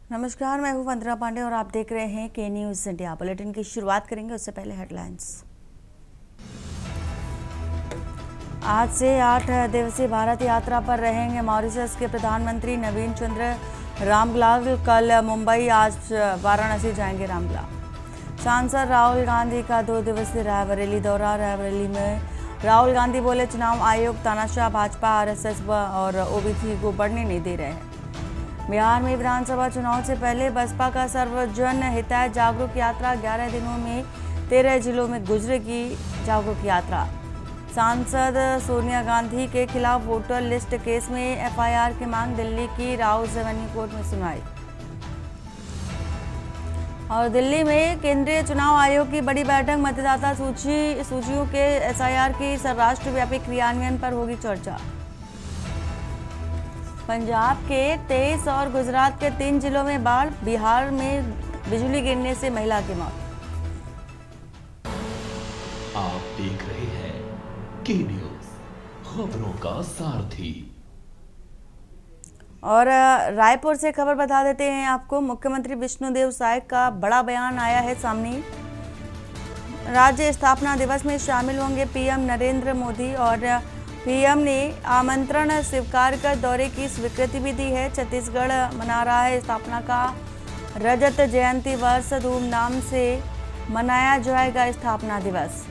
नमस्कार, मैं हूं वंदना पांडे और आप देख रहे हैं के न्यूज़ इंडिया। बुलेटिन की शुरुआत करेंगे, उससे पहले हेडलाइंस। आज से 8 दिवसीय भारत यात्रा पर रहेंगे मॉरिशस के प्रधानमंत्री नवीन चंद्र रामगलाल। कल मुंबई, आज वाराणसी जाएंगे रामगलाल। सांसद राहुल गांधी का 2 दिवसीय रायबरेली दौरा। रायबरेली में राहुल गांधी बोले, चुनाव आयोग तानाशाह भाजपा, आरएसएस और ओबीसी को बढ़ने नहीं दे रहे हैं। बिहार में विधानसभा चुनाव से पहले बसपा का सर्वजन हितैषी जागरूक यात्रा। 11 दिनों में 13 जिलों में गुजरेगी जागरूक यात्रा। सांसद सोनिया गांधी के खिलाफ वोटर लिस्ट केस में एफआईआर की मांग। दिल्ली की राउज रेवेन्यू कोर्ट में सुनवाई। और दिल्ली में केंद्रीय चुनाव आयोग की बड़ी बैठक। मतदाता सूचियों के एसआईआर की राष्ट्रव्यापी क्रियान्वयन पर होगी चर्चा। पंजाब के 23 और गुजरात के 3 जिलों में बाढ़। बिहार में बिजली गिरने से महिला की मौत। आप देख रहे हैं के न्यूज़, खबरों का सारथी। और रायपुर से खबर बता देते हैं आपको। मुख्यमंत्री विष्णुदेव साय का बड़ा बयान आया है सामने। राज्य स्थापना दिवस में शामिल होंगे पीएम नरेंद्र मोदी और पीएम ने आमंत्रण स्वीकार कर दौरे की स्वीकृति भी दी है। छत्तीसगढ़ मना रहा है स्थापना का रजत जयंती वर्ष। धूमधाम से मनाया जाएगा स्थापना दिवस।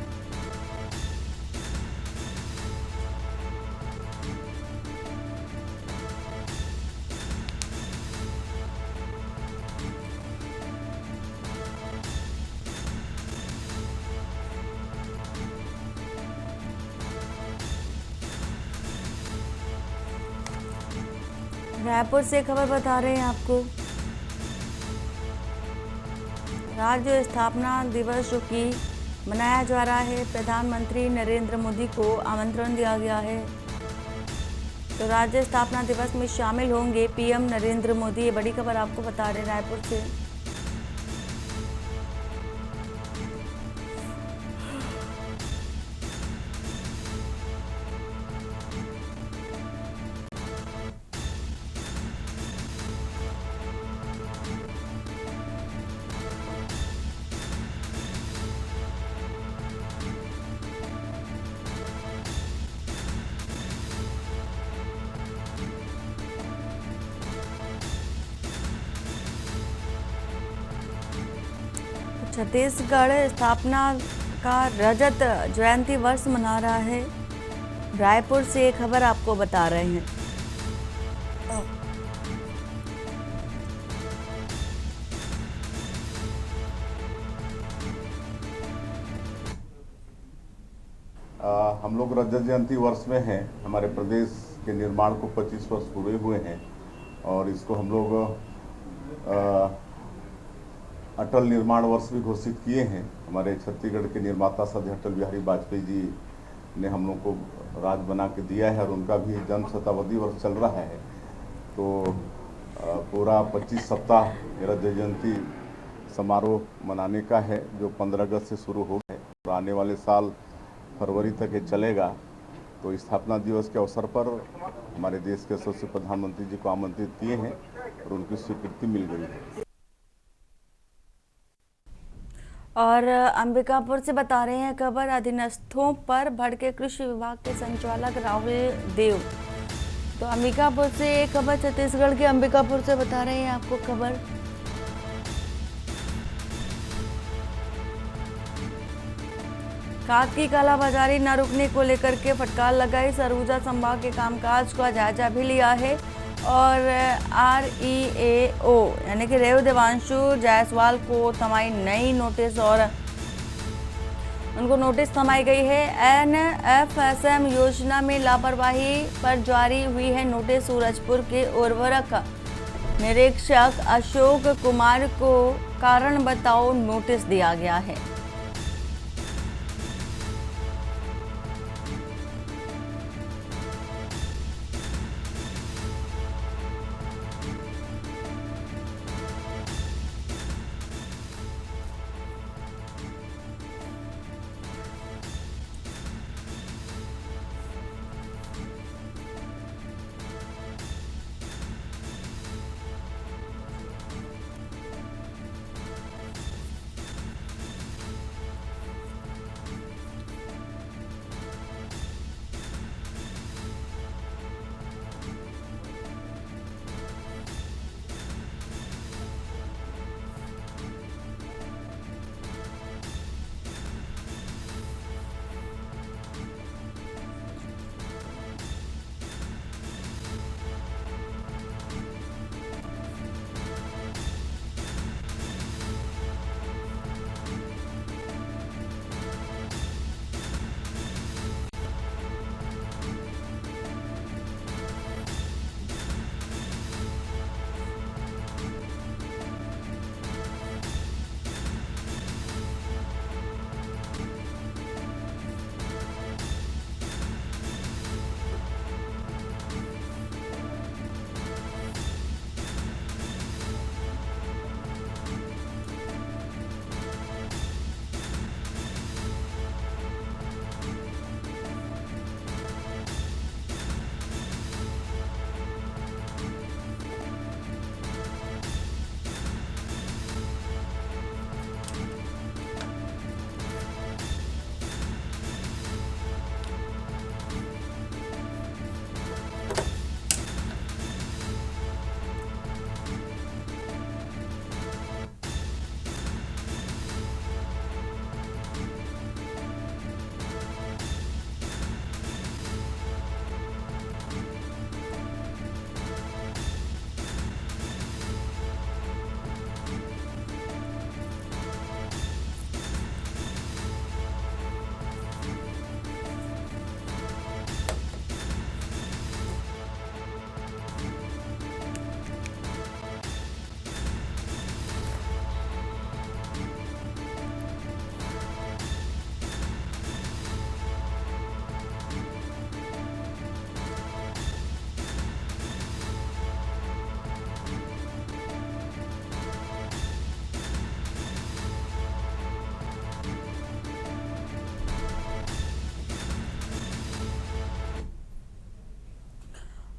रायपुर से खबर बता रहे हैं आपको। राज्य स्थापना दिवस जो कि मनाया जा रहा है, प्रधानमंत्री नरेंद्र मोदी को आमंत्रण दिया गया है। तो राज्य स्थापना दिवस में शामिल होंगे पीएम नरेंद्र मोदी। ये बड़ी खबर आपको बता रहे हैं रायपुर से। छत्तीसगढ़ स्थापना का रजत जयंती वर्ष मना रहा है। रायपुर से खबर आपको बता रहे हैं। हम लोग रजत जयंती वर्ष में हैं। हमारे प्रदेश के निर्माण को 25 वर्ष पूरे हुए हैं और इसको हम लोग अटल निर्माण वर्ष भी घोषित किए हैं। हमारे छत्तीसगढ़ के निर्माता सद अटल बिहारी वाजपेयी जी ने हम लोग को राज बना के दिया है और उनका भी जन्म शताब्दी वर्ष चल रहा है। तो पूरा 25 सप्ताह रजत जयंती समारोह मनाने का है, जो 15 अगस्त से शुरू हो गया है और आने वाले साल फरवरी तक ये चलेगा। तो स्थापना दिवस के अवसर पर हमारे देश के यशस्वी प्रधानमंत्री जी को आमंत्रित किए हैं और उनकी स्वीकृति मिल गई है। और अंबिकापुर से बता रहे हैं खबर। अधीनस्थों पर भड़के कृषि विभाग के संचालक राहुल देव। तो अंबिकापुर से एक खबर, छत्तीसगढ़ के अंबिकापुर से बता रहे हैं आपको खबर। खाद की कालाबाजारी न रुकने को लेकर के फटकार लगाई। सरगुजा संभाग के कामकाज का जायजा भी लिया है और आरईएओ यानी कि रेव देवांशु जायसवाल को थमाई नई नोटिस और उनको नोटिस थमाई गई है। एनएफएसएम योजना में लापरवाही पर जारी हुई है नोटिस। सूरजपुर के उर्वरक निरीक्षक अशोक कुमार को कारण बताओ नोटिस दिया गया है।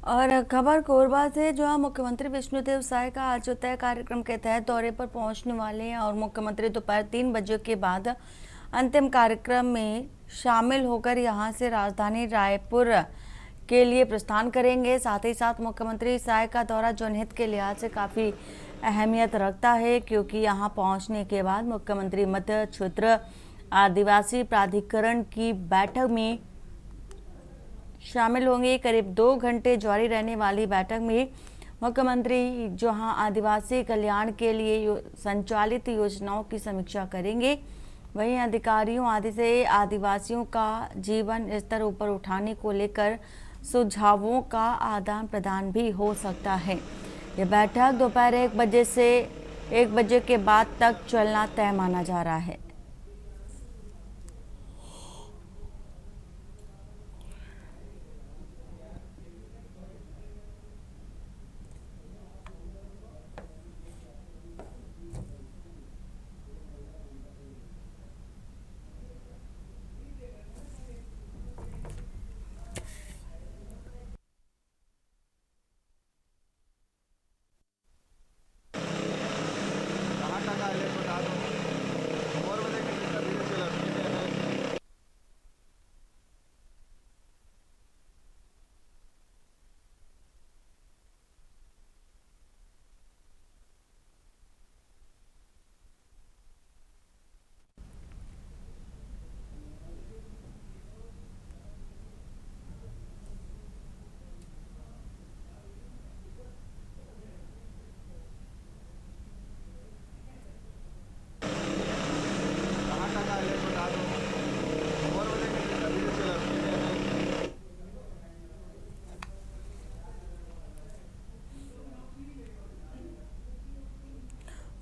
और खबर कोरबा से, जहां मुख्यमंत्री विष्णुदेव साय का आज तय कार्यक्रम के तहत दौरे पर पहुंचने वाले हैं और मुख्यमंत्री दोपहर 3 बजे के बाद अंतिम कार्यक्रम में शामिल होकर यहां से राजधानी रायपुर के लिए प्रस्थान करेंगे। साथ ही साथ मुख्यमंत्री साय का दौरा जनहित के लिहाज से काफ़ी अहमियत रखता है, क्योंकि यहां पहुंचने के बाद मुख्यमंत्री मध्य क्षेत्र आदिवासी प्राधिकरण की बैठक में शामिल होंगे। करीब 2 घंटे जारी रहने वाली बैठक में मुख्यमंत्री जहां आदिवासी कल्याण के लिए संचालित योजनाओं की समीक्षा करेंगे, वहीं अधिकारियों आदि से आदिवासियों का जीवन स्तर ऊपर उठाने को लेकर सुझावों का आदान प्रदान भी हो सकता है। यह बैठक दोपहर 1 बजे से 1 बजे के बाद तक चलना तय माना जा रहा है।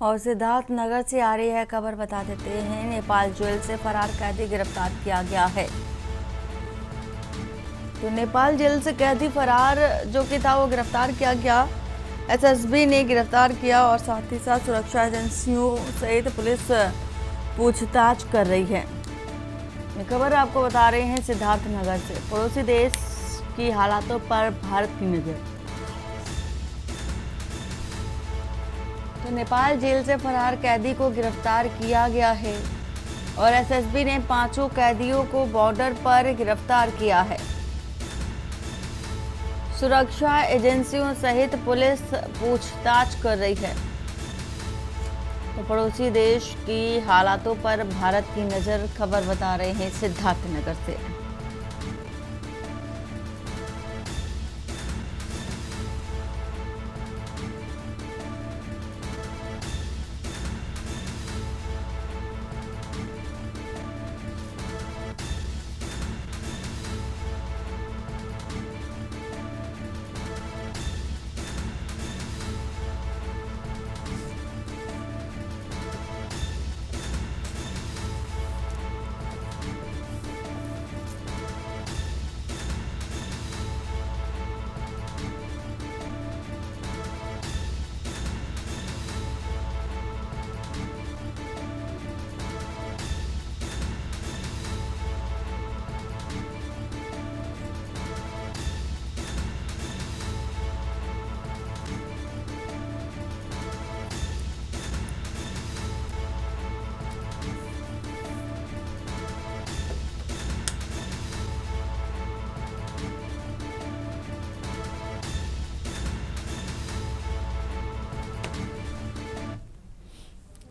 और सिद्धार्थ नगर से आ रही है खबर, बता देते हैं। नेपाल जेल से फरार कैदी गिरफ्तार किया गया है। तो नेपाल जेल से कैदी फरार जो कि था वो गिरफ्तार किया गया। एसएसबी ने गिरफ्तार किया और साथ ही साथ सुरक्षा एजेंसियों सहित पुलिस पूछताछ कर रही है। ये खबर आपको बता रहे हैं सिद्धार्थ नगर से। पड़ोसी देश की हालातों पर भारत की नजर। तो नेपाल जेल से फरार कैदी को गिरफ्तार किया गया है और एसएसबी ने 5 कैदियों को बॉर्डर पर गिरफ्तार किया है। सुरक्षा एजेंसियों सहित पुलिस पूछताछ कर रही है। तो पड़ोसी देश की हालातों पर भारत की नजर, खबर बता रहे हैं सिद्धार्थ नगर से।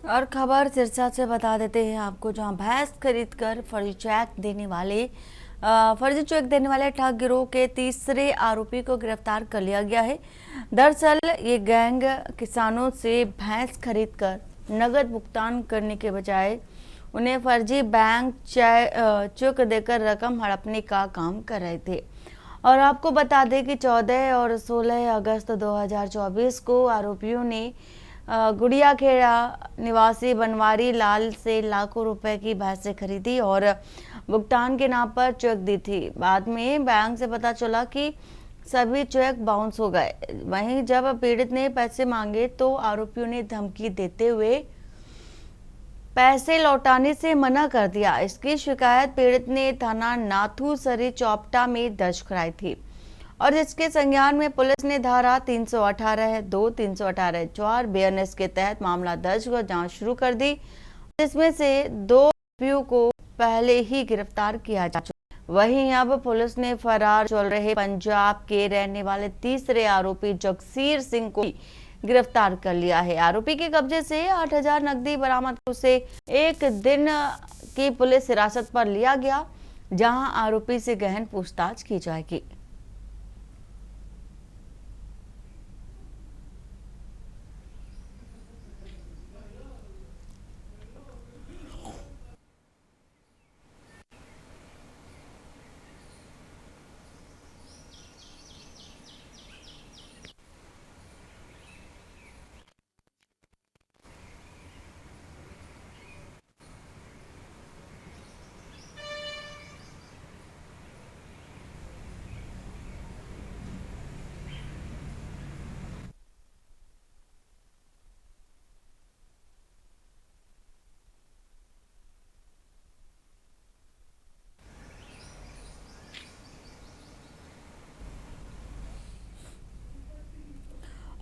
और खबर सिरसा से बता देते हैं आपको, जहां भैंस खरीदकर फर्जी चेक देने वाले ठग गिरोह के तीसरे आरोपी को गिरफ्तार कर लिया गया है। दरअसल ये गैंग किसानों से भैंस खरीदकर नगद भुगतान करने के बजाय उन्हें फर्जी बैंक चेक देकर रकम हड़पने का काम कर रहे थे। और आपको बता दें कि 14 और 16 अगस्त 2024 को आरोपियों ने गुड़िया खेड़ा निवासी बनवारी लाल से लाखों रुपए की भैंसें खरीदी और भुगतान के नाम पर चेक दी थी। बाद में बैंक से पता चला कि सभी चेक बाउंस हो गए। वहीं जब पीड़ित ने पैसे मांगे तो आरोपियों ने धमकी देते हुए पैसे लौटाने से मना कर दिया। इसकी शिकायत पीड़ित ने थाना नाथू सरी चौपटा में दर्ज कराई थी और जिसके संज्ञान में पुलिस ने धारा 318(2), 318(4) बीएनएस के तहत मामला दर्ज कर जांच शुरू कर दी, जिसमें से 2 आरोपियों को पहले ही गिरफ्तार किया जा चुका। वहीं अब पुलिस ने फरार चल रहे पंजाब के रहने वाले तीसरे आरोपी जगसीर सिंह को गिरफ्तार कर लिया है। आरोपी के कब्जे से 8,000 नकदी बरामद कर उसे 1 दिन की पुलिस हिरासत पर लिया गया, जहां आरोपी से गहन पूछताछ की जाएगी।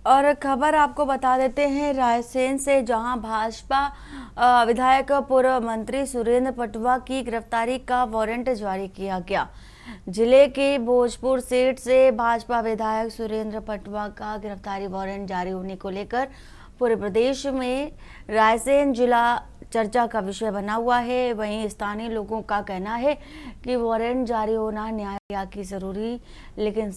और खबर आपको बता देते हैं रायसेन से, जहां भाजपा विधायक पूर्व मंत्री सुरेंद्र पटवा की गिरफ्तारी का वारंट जारी किया गया। जिले के भोजपुर सीट से भाजपा विधायक सुरेंद्र पटवा का गिरफ्तारी वारंट जारी होने को लेकर पूरे प्रदेश में रायसेन जिला चर्चा का विषय बना हुआ है। वहीं स्थानीय लोगों का कहना है कि वारंट जारी होना न्याय की जरूरी लेकिन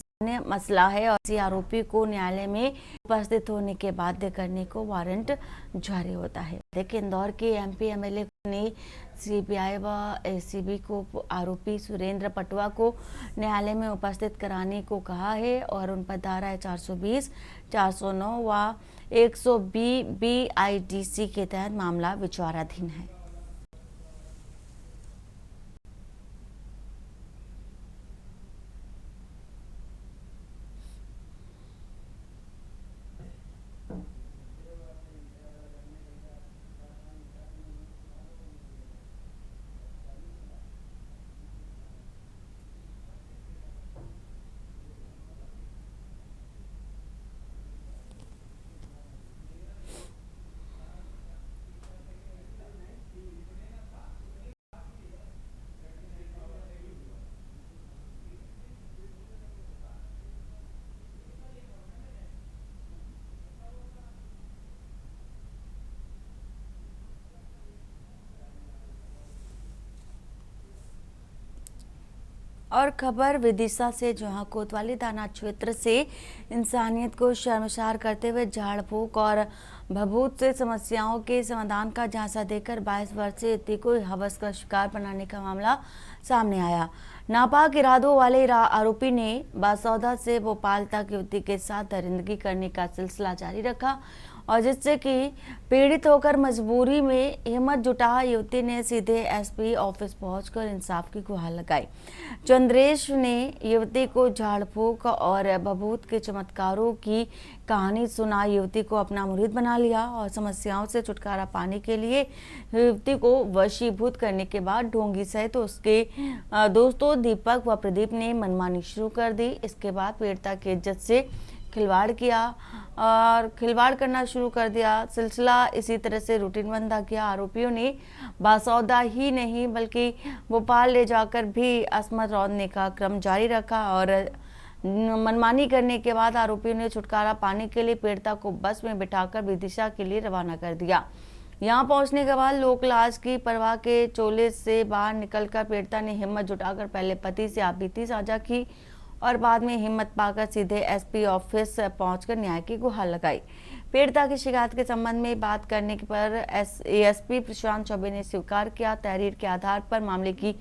मसला है और इसी आरोपी को न्यायालय में उपस्थित होने के बाध्य करने को वारंट जारी होता है। देखिए, इंदौर के एमपी एमएलए ने सीबीआई व एसीबी को आरोपी सुरेंद्र पटवा को न्यायालय में उपस्थित कराने को कहा है और उन पर धारा 420, 409 व 120 BIDC के तहत मामला विचाराधीन है। और खबर विदिशा से, जहां कोतवाली थाना क्षेत्र से इंसानियत को शर्मसार करते हुए झाड़ फूक और भभूत से समस्याओं के समाधान का झांसा देकर 22 वर्षीय युवती को हवस का शिकार बनाने का मामला सामने आया। नापाक इरादों वाले आरोपी ने बासौदा से भोपाल तक युवती के साथ दरिंदगी करने का सिलसिला जारी रखा और जिससे कि पीड़ित होकर मजबूरी में हिम्मत जुटा युवती ने सीधे एसपी ऑफिस पहुंचकर इंसाफ की गुहार लगाई। चंद्रेश ने युवती को झाड़ फूक और भभूत के चमत्कारों की कहानी सुना युवती को अपना मुरीद बना लिया और समस्याओं से छुटकारा पाने के लिए युवती को वशीभूत करने के बाद ढोंगी सहित उसके दोस्तों दीपक व प्रदीप ने मनमानी शुरू कर दी। इसके बाद पीड़िता की इज्जत से खिलवाड़ करना शुरू कर दिया। सिलसिला इसी तरह से रूटीन बनता गया। आरोपियों ने बासौदा ही नहीं बल्कि भोपाल ले जाकर भी असमत रौंदने का क्रम जारी रखा और मनमानी करने के बाद आरोपियों ने छुटकारा पाने के लिए पीड़िता को बस में बिठाकर विदिशा के लिए रवाना कर दिया। यहां पहुंचने के बाद लोक लाज की परवाह के चोले से बाहर निकलकर पीड़िता ने हिम्मत जुटाकर पहले पति से आपबीती साझा की और बाद में हिम्मत पाकर सीधे एसपी ऑफिस पहुंचकर न्याय की गुहार लगाई। पीड़िता की शिकायत के संबंध में बात करने पर एएसपी प्रशांत चौबे ने स्वीकार किया। तहरीर के आधार पर मामले की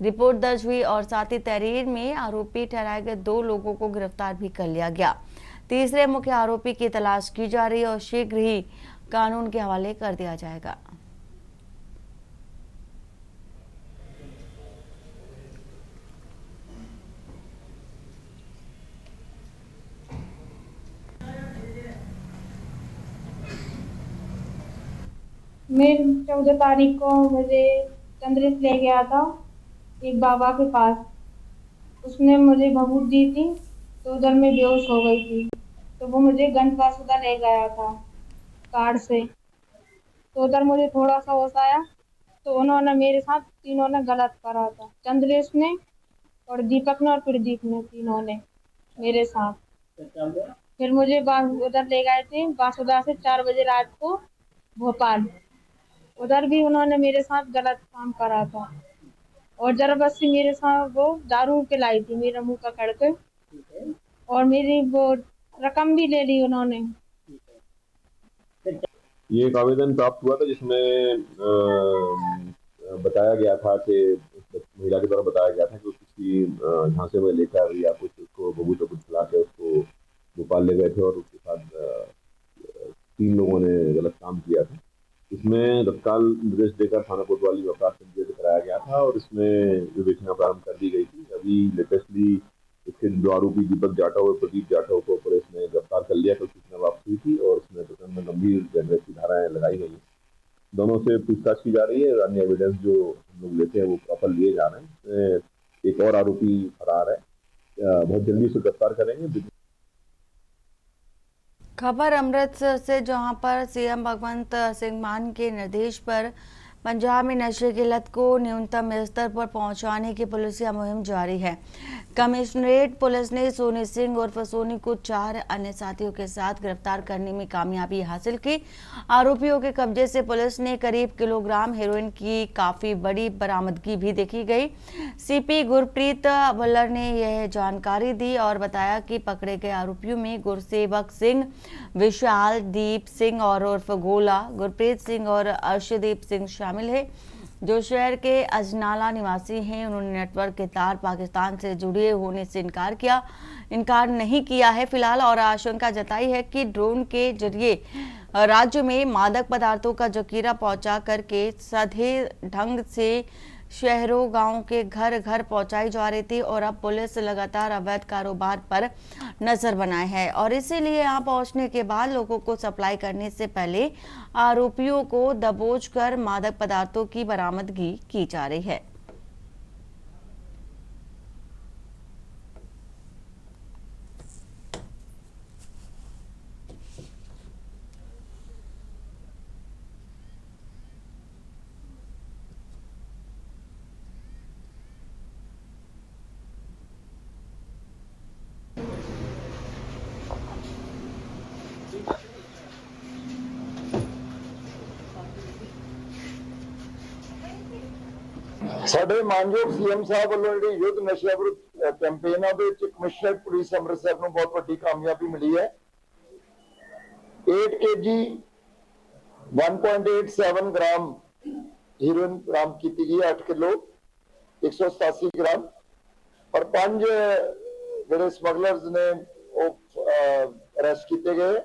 रिपोर्ट दर्ज हुई और साथ ही तहरीर में आरोपी ठहराए गए 2 लोगों को गिरफ्तार भी कर लिया गया। तीसरे मुख्य आरोपी की तलाश की जा रही है और शीघ्र ही कानून के हवाले कर दिया जाएगा। मैं 14 तारीख को मुझे चंद्रेश ले गया था एक बाबा के पास। उसने मुझे भभूत दी थी तो उधर मैं बेहोश हो गई थी। तो वो मुझे गंधवासुदा ले गया था कार से। तो उधर मुझे थोड़ा सा होश आया, तो उन्होंने मेरे साथ तीनों ने गलत करा था। चंद्रेश ने और दीपक ने और प्रदीप ने, तीनों ने मेरे साथ। फिर मुझे उधर ले गए थे वासुदा से 4 बजे रात को भोपाल। उधर भी उन्होंने मेरे साथ गलत काम करा था और जबरदस्ती मेरे साथ वो दारू पिलाई थी मेरा मुंह पकड़ के, और मेरी वो रकम भी ले ली उन्होंने। ये एक आवेदन प्राप्त हुआ था जिसमें बताया गया था कि महिला के द्वारा बताया गया था कि किसी झांसे में लेकर या कुछ उसको बबू चबू खिला के उसको भोपाल ले गए थे और उसके साथ 3 लोगों ने गलत काम किया था। इसमें तत्काल निर्देश देकर थाना कोतवाली में अपराध पंजीयन कराया गया था और इसमें विवेचना प्रारंभ कर दी गई थी। अभी लेटेस्टली इसके 2 आरोपी दीपक जाटव और प्रदीप जाटव को पुलिस ने गिरफ्तार कर लिया। कल सूचना वापस हुई थी और इसमें प्रकरण में गंभीर जेनरस की धाराएं लगाई गई हैं। दोनों से पूछताछ की जा रही है। अन्य एविडेंस जो हम लोग लेते हैं वो प्रॉपर लिए जा रहे हैं। एक और आरोपी फरार है, बहुत जल्दी उसे गिरफ्तार करेंगे। खबर अमृतसर से, जहां पर सीएम भगवंत सिंह मान के निर्देश पर पंजाब में नशे की लत को न्यूनतम स्तर पर पहुंचाने की पुलिसिया मुहिम जारी है। कमिश्नरेट पुलिस ने सोनी सिंह उर्फ सोनी को 4 अन्य साथियों के साथ गिरफ्तार करने में कामयाबी हासिल की। आरोपियों के कब्जे से पुलिस ने करीब किलोग्राम हेरोइन की काफी बड़ी बरामदगी भी देखी गई। सीपी गुरप्रीत भुल्लर ने यह जानकारी दी और बताया कि पकड़े गए आरोपियों में गुरसेवक सिंह, विशाल, दीप सिंह और उर्फ गोला, गुरप्रीत सिंह और अर्शदीप सिंह शामिल है, जो शहर के अजनाला निवासी हैं। उन्होंने नेटवर्क के तार पाकिस्तान से जुड़े होने से इनकार नहीं किया है फिलहाल, और आशंका जताई है कि ड्रोन के जरिए राज्य में मादक पदार्थों का जखीरा पहुंचा करके सीधे ढंग से शहरों गांवों के घर घर पहुंचाई जा रही थी। और अब पुलिस लगातार अवैध कारोबार पर नजर बनाए है और इसीलिए यहां पहुंचने के बाद लोगों को सप्लाई करने से पहले आरोपियों को दबोच कर मादक पदार्थों की बरामदगी की जा रही है। ਸਾਡੇ ਮਾਨਯੋਗ ਸੀਐਮ ਸਾਹਿਬ ਵੱਲੋਂ ਜਿਹੜੀ ਯੁੱਧ ਨਸ਼ਾ ਵਿਰੁੱਧ ਕੈਂਪੇਨ ਆ ਉਹਦੇ ਵਿੱਚ ਕਮਿਸ਼ਨਰੇਟ ਪੁਲਿਸ ਅੰਮ੍ਰਿਤਸਰ ਨੂੰ ਬਹੁਤ ਵੱਡੀ ਕਾਮਯਾਬੀ ਮਿਲੀ ਹੈ। 8 kg 1.87 ग्राम ਹੀਰੋਇਨ ਬਰਾਮਦ ਕੀਤੀ ਗਈ, 8 ਕਿਲੋ 187 ग्राम और 5 ਜਿਹੜੇ ਸਮਗਲਰਸ ਨੇ ਉਹ ਅਰੈਸਟ ਕੀਤੇ ਗਏ।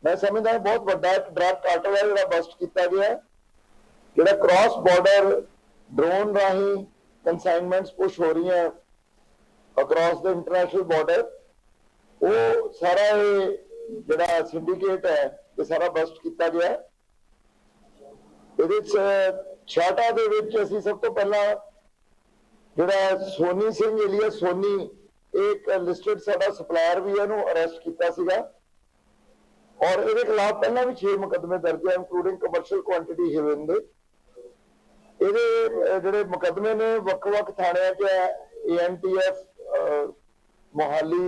मैं समझदा बहुत ਵੱਡਾ ਇੱਕ ਡਰਗ ਕਾਰਟਲ ਹੈ ਜਿਹੜਾ ਬਸਟ ਕੀਤਾ ਗਿਆ, ਜਿਹੜਾ ਕ੍ਰਾਸ ਬਾਰਡਰ ड्रोन राही कंसाइनमेंट्स पुश हो रही हैं अक्रॉस द इंटरनेशनल बॉर्डर। वो सारा जिहड़ा सिंडिकेट है ये सारा बस्ट किया गया। ਇਹਦੇ ਛਾਟਾ ਦੇ ਵਿੱਚ ਅਸੀਂ ਸਭ ਤੋਂ ਪਹਿਲਾਂ ਜਿਹੜਾ ਸੋਨੀ ਸਿੰਘ ਏਲੀਅਸ ਸੋਨੀ एक लिस्टेड साडा सप्लायर भी है ਨੂੰ ਅਰੈਸਟ ਕੀਤਾ ਸੀਗਾ और ਇਹਦੇ ਖਿਲਾਫ ਪਹਿਲਾਂ ਵੀ 6 ਮੁਕੱਦਮੇ ਦਰਜ ਹੈ ਇੰਕਲੂਡਿੰਗ ਕਮਰਸ਼ੀਅਲ ਕੁਆਂਟੀਟੀ ਹੀਰੋਇਨ ਦੇ। ਇਹਦੇ ਜਿਹੜੇ ਮੁਕੱਦਮੇ ਨੇ ਵੱਖ-ਵੱਖ ਥਾਣਿਆਂ 'ਚ ANTF मोहाली,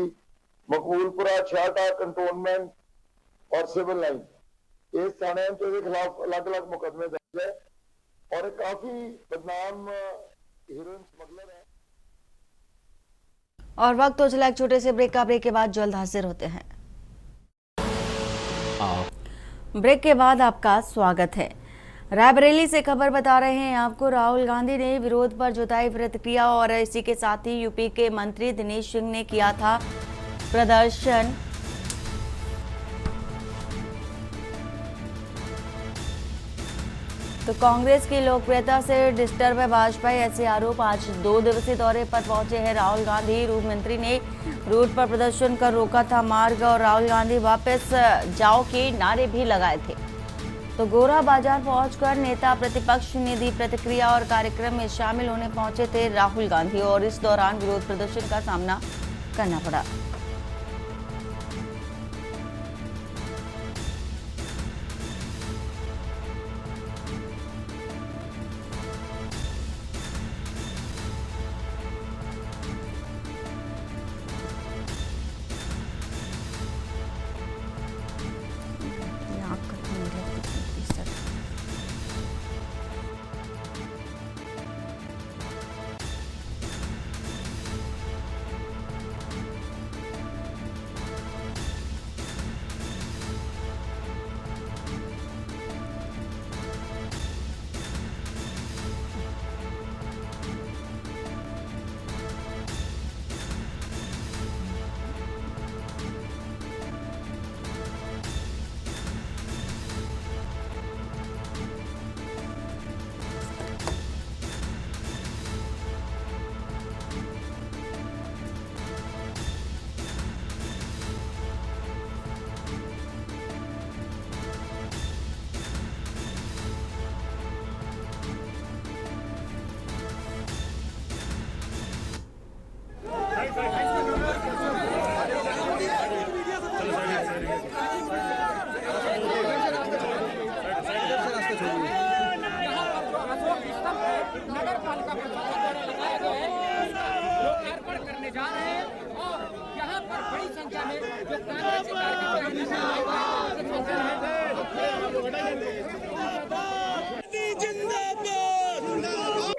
मकबूलपुरा, छाटा, कंटोनमेंट और सिविल लाइन, इस थाने के खिलाफ अलग अलग मुकदमे दर्ज है और काफी बदनाम हीरोइन स्मगलर है। और वक्त तो चला एक छोटे से ब्रेक का। ब्रेक के बाद जल्द हाजिर होते हैं। ब्रेक के बाद आपका स्वागत है। रायबरेली से खबर बता रहे हैं आपको, राहुल गांधी ने विरोध पर जताई प्रतिक्रिया और इसी के साथ ही यूपी के मंत्री दिनेश सिंह ने किया था प्रदर्शन। तो कांग्रेस की लोकप्रियता से डिस्टर्ब है भाजपा, ऐसे आरोप। आज 2 दिवसीय दौरे पर पहुंचे हैं राहुल गांधी। गृह मंत्री ने रूट पर प्रदर्शन कर रोका था मार्ग और राहुल गांधी वापस जाओ के नारे भी लगाए थे। तो गोरा बाजार पहुंचकर नेता प्रतिपक्ष ने दी प्रतिक्रिया और कार्यक्रम में शामिल होने पहुंचे थे राहुल गांधी और इस दौरान विरोध प्रदर्शन का सामना करना पड़ा।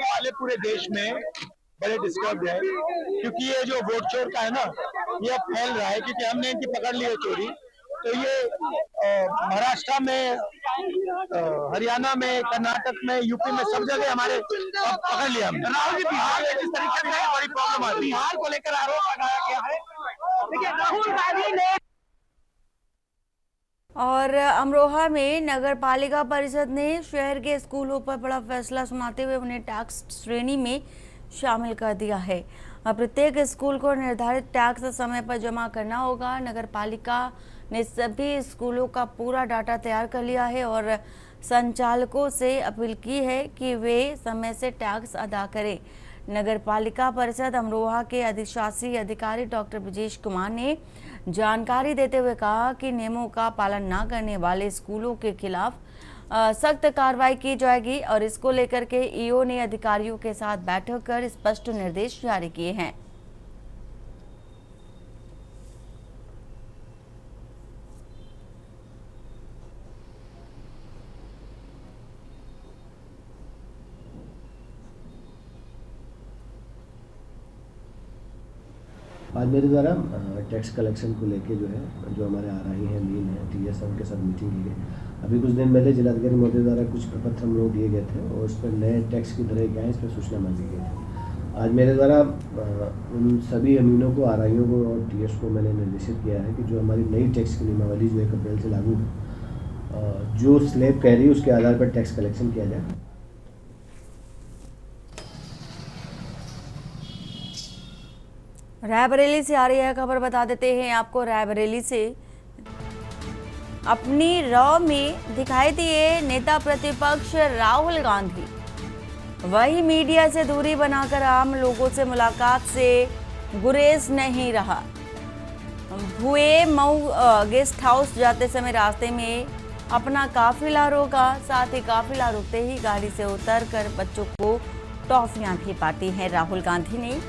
वाले पूरे देश में बड़े डिस्टर्ब है, क्योंकि ये जो वोट चोर का है ना, ये अब फैल रहा है, क्योंकि हमने इनकी पकड़ ली है चोरी। तो ये महाराष्ट्र में, हरियाणा में, कर्नाटक में, यूपी में, सब जगह हमारे पकड़ लिया हमने। राहुल जी, बिहार में जिस तरीके से बड़ी प्रॉब्लम आ रही है, बिहार को लेकर आरोप लगाया गया है। देखिए, राहुल गांधी ने और अमरोहा में नगर पालिका परिषद ने शहर के स्कूलों पर बड़ा फैसला सुनाते हुए उन्हें टैक्स श्रेणी में शामिल कर दिया है। अब प्रत्येक स्कूल को निर्धारित टैक्स समय पर जमा करना होगा। नगर पालिका ने सभी स्कूलों का पूरा डाटा तैयार कर लिया है और संचालकों से अपील की है कि वे समय से टैक्स अदा करें। नगर पालिका परिषद अमरोहा के अधिशासी अधिकारी डॉक्टर ब्रजेश कुमार ने जानकारी देते हुए कहा कि नियमों का पालन न करने वाले स्कूलों के खिलाफ सख्त कार्रवाई की जाएगी और इसको लेकर के ईओ ने अधिकारियों के साथ बैठक कर स्पष्ट निर्देश जारी किए हैं। आज मेरे द्वारा टैक्स कलेक्शन को लेके जो हमारे आरआई हैं, मीन है, टीएस है, उनके साथ मीटिंग की गई। अभी कुछ दिन पहले जिलाधिकारी महोदय द्वारा कुछ प्रपत्र हम लोग दिए गए थे और उस पर नए टैक्स की दरें क्या है, इस पर सूचना मांगी गई थी। आज मेरे द्वारा उन सभी अमीनों को, आरआईओं को और टीएस को मैंने निर्देशित किया है कि जो हमारी नई टैक्स की नियमावली जो 1 अप्रैल से लागू है, जो स्लैब कह रही है उसके आधार पर टैक्स कलेक्शन किया जाए। रायबरेली से आ रही है खबर, बता देते हैं आपको। रायबरेली से अपनी रॉ में दिखाई दिए नेता प्रतिपक्ष राहुल गांधी, वही मीडिया से दूरी बनाकर आम लोगों से मुलाकात से गुरेज नहीं रहा। भुए मऊ गेस्ट हाउस जाते समय रास्ते में अपना काफिला रोका, साथ ही काफिला रुकते ही गाड़ी से उतरकर बच्चों को टॉफियां भी बांटी हैं। राहुल गांधी ने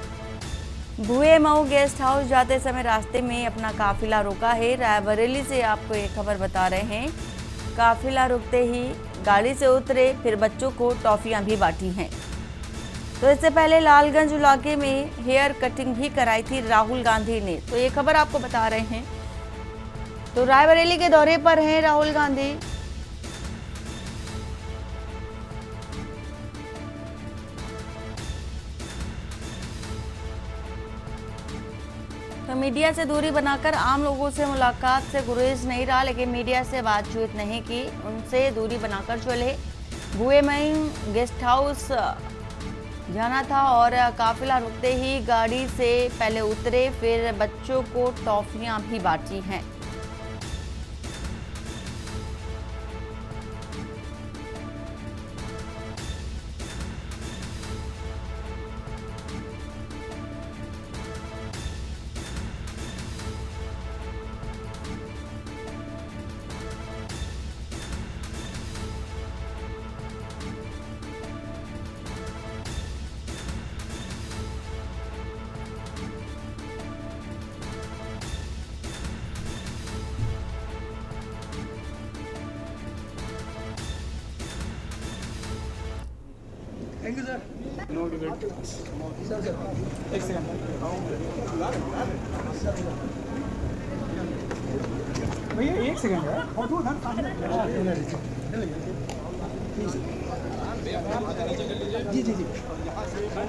भुए मऊ गेस्ट हाउस जाते समय रास्ते में अपना काफिला रोका है। रायबरेली से आपको एक खबर बता रहे हैं, काफिला रुकते ही गाड़ी से उतरे, फिर बच्चों को टॉफियां भी बांटी हैं। तो इससे पहले लालगंज इलाके में हेयर कटिंग भी कराई थी राहुल गांधी ने, तो ये खबर आपको बता रहे हैं। तो रायबरेली के दौरे पर हैं राहुल गांधी। तो मीडिया से दूरी बनाकर आम लोगों से मुलाकात से गुरेज नहीं रहा, लेकिन मीडिया से बातचीत नहीं की, उनसे दूरी बनाकर चले। भुए में गेस्ट हाउस जाना था और काफिला रुकते ही गाड़ी से पहले उतरे, फिर बच्चों को टॉफियां भी बांटी हैं। Thank you sir. No debate sir एक सेकंड भैया, एक सेकंड है फोटो ना जी जी जी,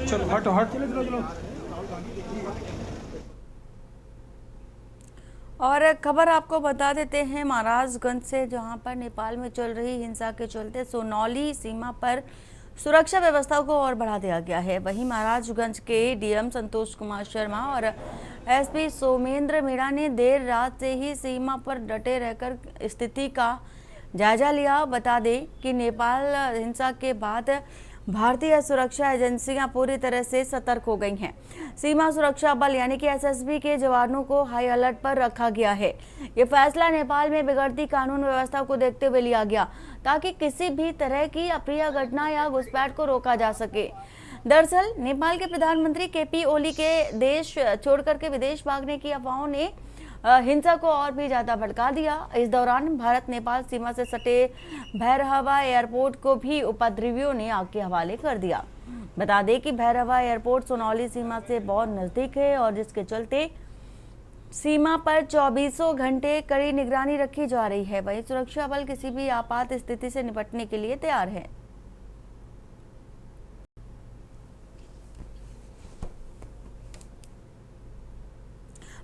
चलो हटो हट, चलो चलो चलो। और खबर आपको बता देते हैं महाराजगंज से, जहां पर नेपाल में चल रही हिंसा के चलते सोनौली सीमा पर सुरक्षा व्यवस्था को और बढ़ा दिया गया है। वहीं महाराजगंज के डीएम संतोष कुमार शर्मा और एसपी सोमेंद्र मीणा ने देर रात से ही सीमा पर डटे रहकर स्थिति का जायजा लिया। बता दें कि नेपाल हिंसा के बाद भारतीय सुरक्षा एजेंसियां पूरी तरह से सतर्क हो गई हैं। सीमा सुरक्षा बल यानी कि एसएसबी के जवानों को हाई अलर्ट पर रखा गया है। ये फैसला नेपाल में बिगड़ती कानून व्यवस्था को देखते हुए लिया गया, ताकि किसी भी तरह की अप्रिय घटना या घुसपैठ को रोका जा सके। दरअसल नेपाल के प्रधानमंत्री केपी ओली के देश छोड़कर के विदेश भागने की अफवाहों ने हिंसा को और भी ज्यादा भड़का दिया। इस दौरान भारत नेपाल सीमा से सटे भैरहवा एयरपोर्ट को भी उपद्रवियों ने आग के हवाले कर दिया। बता दें कि भैरहवा एयरपोर्ट सोनौली सीमा से बहुत नजदीक है और जिसके चलते सीमा पर 24 घंटे कड़ी निगरानी रखी जा रही है। वहीं सुरक्षा बल किसी भी आपात स्थिति से निपटने के लिए तैयार है।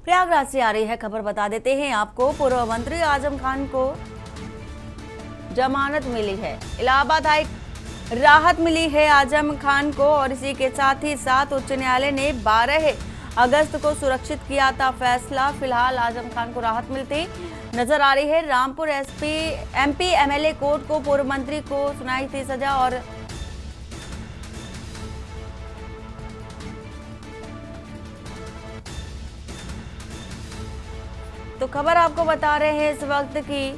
प्रयागराज से आ रही है खबर, बता देते हैं आपको। पूर्व मंत्री आजम खान को जमानत मिली है। इलाहाबाद हाई राहत मिली है आजम खान को और इसी के साथ ही उच्च न्यायालय ने 12 अगस्त को सुरक्षित किया था फैसला। फिलहाल आजम खान को राहत मिलती नजर आ रही है। रामपुर एमपी एमएलए कोर्ट को पूर्व मंत्री को सुनाई थी सजा और तो खबर आपको बता रहे हैं इस वक्त की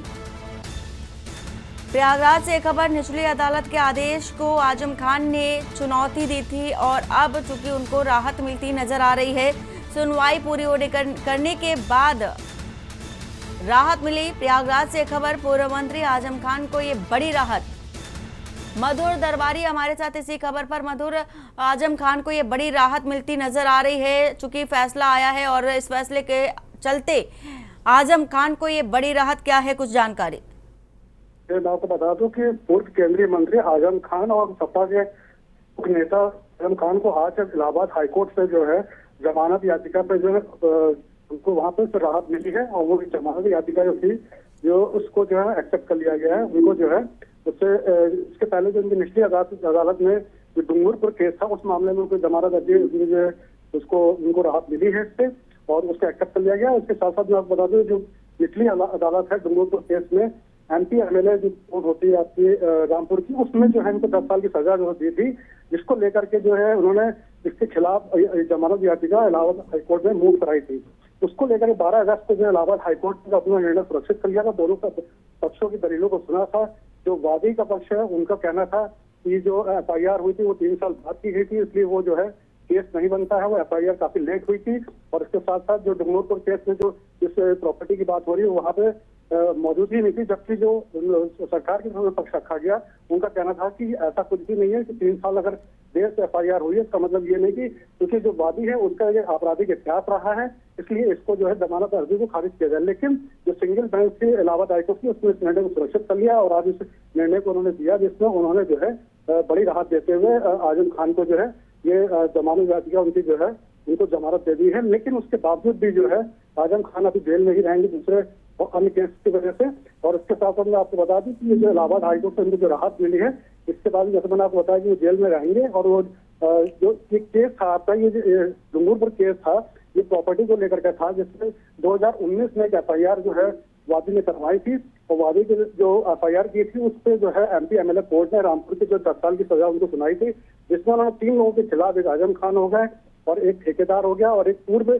प्रयागराज से खबर। निचली अदालत के आदेश को आजम खान ने चुनौती दी थी और अब चूंकि उनको राहत मिलती नजर आ रही है, सुनवाई पूरी होने करने के बाद राहत मिली। प्रयागराज से खबर, पूर्व मंत्री आजम खान को ये बड़ी राहत। मधुर दरबारी हमारे साथ इसी खबर पर। मधुर, आजम खान को ये बड़ी राहत मिलती नजर आ रही है चूंकि फैसला आया है और इस फैसले के चलते आजम खान को ये बड़ी राहत, क्या है कुछ जानकारी? मैं आपको बता दूं कि पूर्व केंद्रीय मंत्री आजम खान और सपा के नेता आजम खान को आज इलाहाबाद हाईकोर्ट से जो है जमानत याचिका पे जो है उनको वहां पे राहत मिली है और वो जमानत याचिका जो थी जो उसको जो है एक्सेप्ट कर लिया गया है। उनको जो है उससे इसके पहले जो उनकी निचली अदालत में जो डूंगरपुर केस था उस मामले में उनको जमानत उसमें जो है उसको उनको राहत मिली है इससे और उसको एक्सेप्ट कर लिया गया। उसके साथ साथ मैं आपको बता दूं जो निचली अदालत है डूंगरपुर केस में एमपी एमएलए जो कोर्ट होती है आपकी रामपुर की, उसमें जो है इनको 10 साल की सजा जो दी थी, जिसको लेकर के जो है उन्होंने इसके खिलाफ जमानत याचिका इलाहाबाद हाईकोर्ट में मूव कराई थी। उसको लेकर 12 अगस्त को जो इलाहाबाद हाईकोर्ट ने अपना निर्णय सुरक्षित कर लिया था। दोनों पक्षों की दलीलों को सुना था। जो वादी का पक्ष है उनका कहना था कि जो FIR हुई थी वो 3 साल बाद की गई थी, इसलिए वो जो है केस नहीं बनता है। वो FIR काफी लेट हुई थी और इसके साथ साथ जो डूंगरपुर केस में जो इस प्रॉपर्टी की बात हो रही है वहाँ पे मौजूद ही नहीं थी। जबकि जो सरकार की तरफ से पक्ष रखा गया उनका कहना था कि ऐसा कुछ भी नहीं है कि 3 साल अगर देर से FIR हुई है इसका मतलब ये नहीं कि क्योंकि जो वादी है उसका ये आपराधिक इतिहास रहा है इसलिए इसको जो है जमानत अर्जी को खारिज किया जाए। लेकिन जो सिंगल बेंच थी इलाहाबाद हाईकोर्ट की उसने इस निर्णय को सुरक्षित कर लिया और आज इस निर्णय को उन्होंने दिया जिसमें उन्होंने जो है बड़ी राहत देते हुए आजम खान को जो है ये जमानत याचिका उनकी जो है उनको जमानत दे दी है। लेकिन उसके बावजूद भी जो है आजम खान अभी जेल में ही रहेंगे दूसरे अन्य केस की वजह से। और इसके साथ साथ मैं आपको बता दूं कि ये जो इलाहाबाद हाईकोर्ट से उनको जो राहत मिली है इसके बाद जैसे मैंने आपको बताया कि वो जेल में रहेंगे। और वो जो ये केस था आपका ये डूंगरपुर केस था ये प्रॉपर्टी को लेकर के था जिसमें 2019 में एक FIR जो है वादी ने करवाई थी और वादी की जो FIR की थी उस पर जो है एमपी एमएलए कोर्ट ने रामपुर की जो 10 साल की सजा उनको सुनाई थी, जिसमें उन्होंने 3 लोगों के खिलाफ, एक आजम खान हो गए और एक ठेकेदार हो गया और एक पूर्व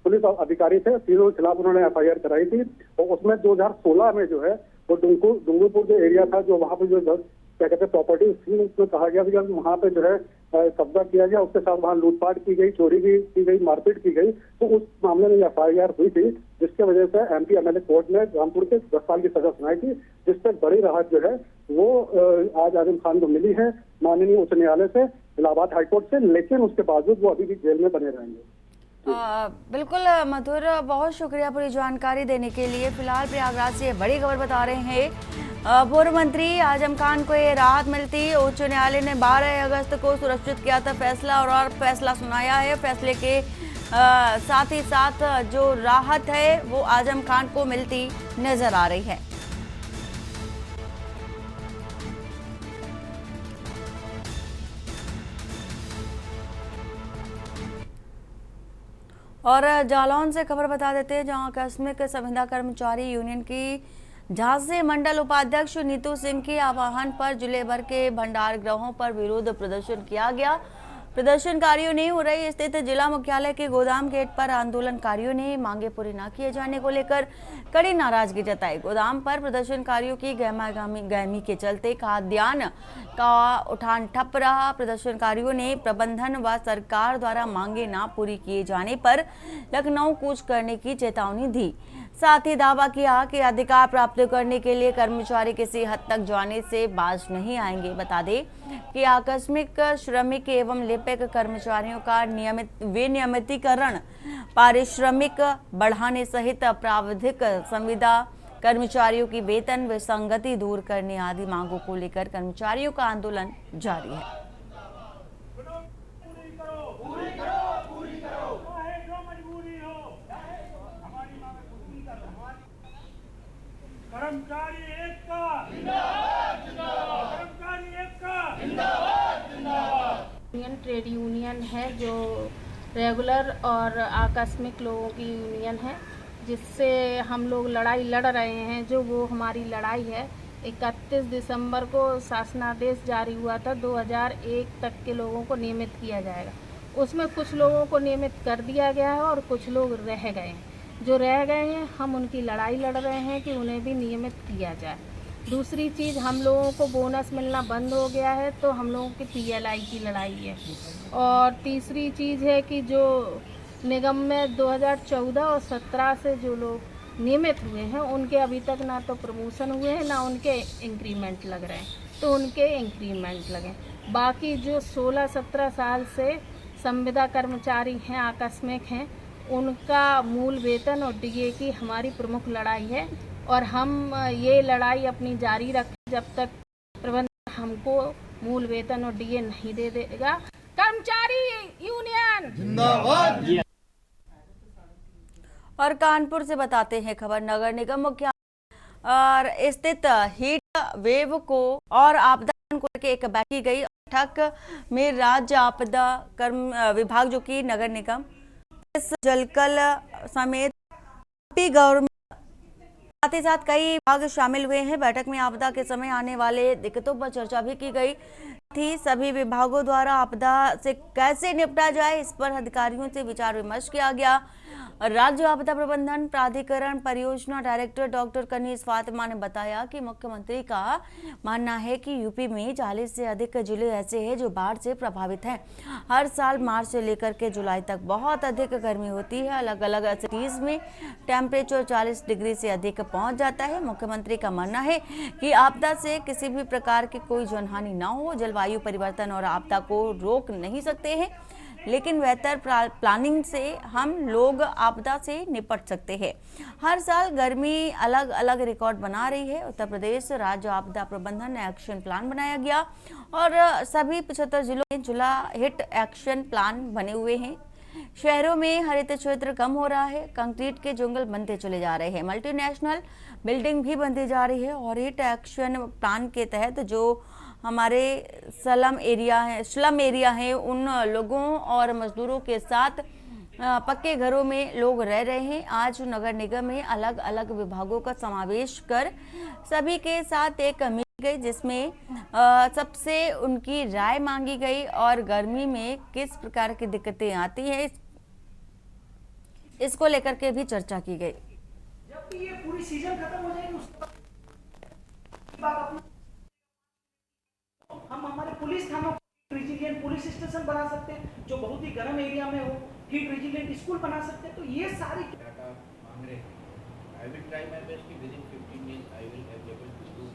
पुलिस अधिकारी थे, तीनों के खिलाफ उन्होंने FIR कराई थी। और उसमें 2016 में जो है वो डूंगरपुर जो एरिया था जो वहाँ पे जो क्या कहते हैं प्रॉपर्टी थी उसमें कहा गया था कि वहाँ पे जो है कब्जा किया गया, उसके साथ वहाँ लूटपाट की गई, चोरी भी की गई, मारपीट की गई। तो उस मामले में FIR हुई थी जिसके वजह से एमपी एमएलए कोर्ट ने रामपुर के 10 साल की सजा सुनाई थी, जिससे बड़ी राहत जो है वो आज आजम खान को मिली है माननीय उच्च न्यायालय से, इलाहाबाद हाईकोर्ट से। लेकिन उसके बावजूद वो अभी भी जेल में बने रहेंगे। बिल्कुल मधुर, बहुत शुक्रिया पूरी जानकारी देने के लिए। फिलहाल प्रयागराज से बड़ी खबर बता रहे हैं पूर्व मंत्री आजम खान को ये राहत मिलती। उच्च न्यायालय ने 12 अगस्त को सुरक्षित किया था फैसला और फैसला सुनाया है। फैसले के साथ ही साथ जो राहत है वो आजम खान को मिलती नजर आ रही है। और जालौन से खबर बता देते हैं जहां आकस्मिक संविदा कर्मचारी यूनियन की झांसी मंडल उपाध्यक्ष नीतू सिंह के आह्वान पर जिले भर के भंडार गृहों पर विरोध प्रदर्शन किया गया। प्रदर्शनकारियों ने उरई स्थित जिला मुख्यालय के गोदाम गेट पर आंदोलनकारियों ने मांगे पूरी न किए जाने को लेकर कड़ी नाराजगी जताई। गोदाम पर प्रदर्शनकारियों की गहमी के चलते खाद्यान्न का उठान ठप रहा। प्रदर्शनकारियों ने प्रबंधन व सरकार द्वारा मांगे न पूरी किए जाने पर लखनऊ कूच करने की चेतावनी दी। साथ ही दावा किया कि अधिकार प्राप्त करने के लिए कर्मचारी किसी हद तक जाने से बाज नहीं आएंगे। बता दें कि आकस्मिक श्रमिक एवं लिपिक कर्मचारियों का विनियमितीकरण, पारिश्रमिक बढ़ाने सहित प्रावधानिक संविदा, कर्मचारियों की वेतन विसंगति दूर करने आदि मांगों को लेकर कर्मचारियों का आंदोलन जारी है। कर्मचारी एकता जिंदाबाद, जिंदाबाद। कर्मचारी एकता जिंदाबाद, जिंदाबाद। यूनियन ट्रेड यूनियन है जो रेगुलर और आकस्मिक लोगों की यूनियन है, जिससे हम लोग लड़ाई लड़ रहे हैं। जो वो हमारी लड़ाई है 31 दिसंबर को शासनादेश जारी हुआ था 2001 तक के लोगों को नियमित किया जाएगा। उसमें कुछ लोगों को नियमित कर दिया गया है और कुछ लोग रह गए हैं। जो रह गए हैं हम उनकी लड़ाई लड़ रहे हैं कि उन्हें भी नियमित किया जाए। दूसरी चीज़, हम लोगों को बोनस मिलना बंद हो गया है तो हम लोगों की PLI की लड़ाई है। और तीसरी चीज़ है कि जो निगम में 2014 और 17 से जो लोग नियमित हुए हैं उनके अभी तक ना तो प्रमोशन हुए हैं ना उनके इंक्रीमेंट लग रहे हैं, तो उनके इंक्रीमेंट लगे। बाकी जो 16-17 साल से संविदा कर्मचारी हैं, आकस्मिक हैं, उनका मूल वेतन और DA की हमारी प्रमुख लड़ाई है और हम ये लड़ाई अपनी जारी रखें जब तक प्रबंधन हमको मूल वेतन और DA नहीं दे देगा। कर्मचारी यूनियन जिंदाबाद। और कानपुर से बताते हैं खबर। नगर निगम मुख्यालय स्थित हीट वेव को और आपदा को लेकर एक बैठक की गई। बैठक में राज्य आपदा विभाग जो कि नगर निगम, जलकल समेत गवर्नमेंट, साथ ही साथ कई विभाग शामिल हुए हैं। बैठक में आपदा के समय आने वाले दिक्कतों पर चर्चा भी की गई थी। सभी विभागों द्वारा आपदा से कैसे निपटा जाए इस पर अधिकारियों से विचार विमर्श किया गया। राज्य आपदा प्रबंधन प्राधिकरण परियोजना डायरेक्टर डॉक्टर कनीज फातिमा ने बताया कि मुख्यमंत्री का मानना है कि यूपी में 40 से अधिक जिले ऐसे हैं जो बाढ़ से प्रभावित हैं। हर साल मार्च से लेकर के जुलाई तक बहुत अधिक गर्मी होती है। अलग अलग सिटीज में टेम्परेचर 40 डिग्री से अधिक पहुंच जाता है। मुख्यमंत्री का मानना है कि आपदा से किसी भी प्रकार की कोई जनहानि न हो। जलवायु परिवर्तन और आपदा को रोक नहीं सकते हैं, लेकिन बेहतर प्लानिंग से हम लोग आपदा से निपट सकते हैं। हर साल गर्मी अलग अलग रिकॉर्ड बना रही है। उत्तर प्रदेश राज्य आपदा प्रबंधन एक्शन प्लान बनाया गया और सभी 75 जिलों में जिला हिट एक्शन प्लान बने हुए हैं। शहरों में हरित क्षेत्र कम हो रहा है, कंक्रीट के जंगल बनते चले जा रहे हैं, मल्टीनेशनल बिल्डिंग भी बनती जा रही है। और हिट एक्शन प्लान के तहत जो हमारे स्लम एरिया है उन लोगों और मजदूरों के साथ पक्के घरों में लोग रह रहे हैं। आज नगर निगम में अलग अलग विभागों का समावेश कर सभी के साथ एक मीटिंग गई, जिसमें सबसे उनकी राय मांगी गई और गर्मी में किस प्रकार की दिक्कतें आती हैं इसको लेकर के भी चर्चा की गई। जब ये पूरी सीजन खत्म हो जाएगी उसके बाद हम हमारे पुलिस थानों रेजिलिएंट पुलिस स्टेशन बना सकते हैं जो बहुत ही गर्म एरिया में हो, हीट रेजिलिएंट स्कूल बना सकते हैं। तो ये सारी डाटा मांग रहे हैं। I will try my best कि within 15 days I will able to do.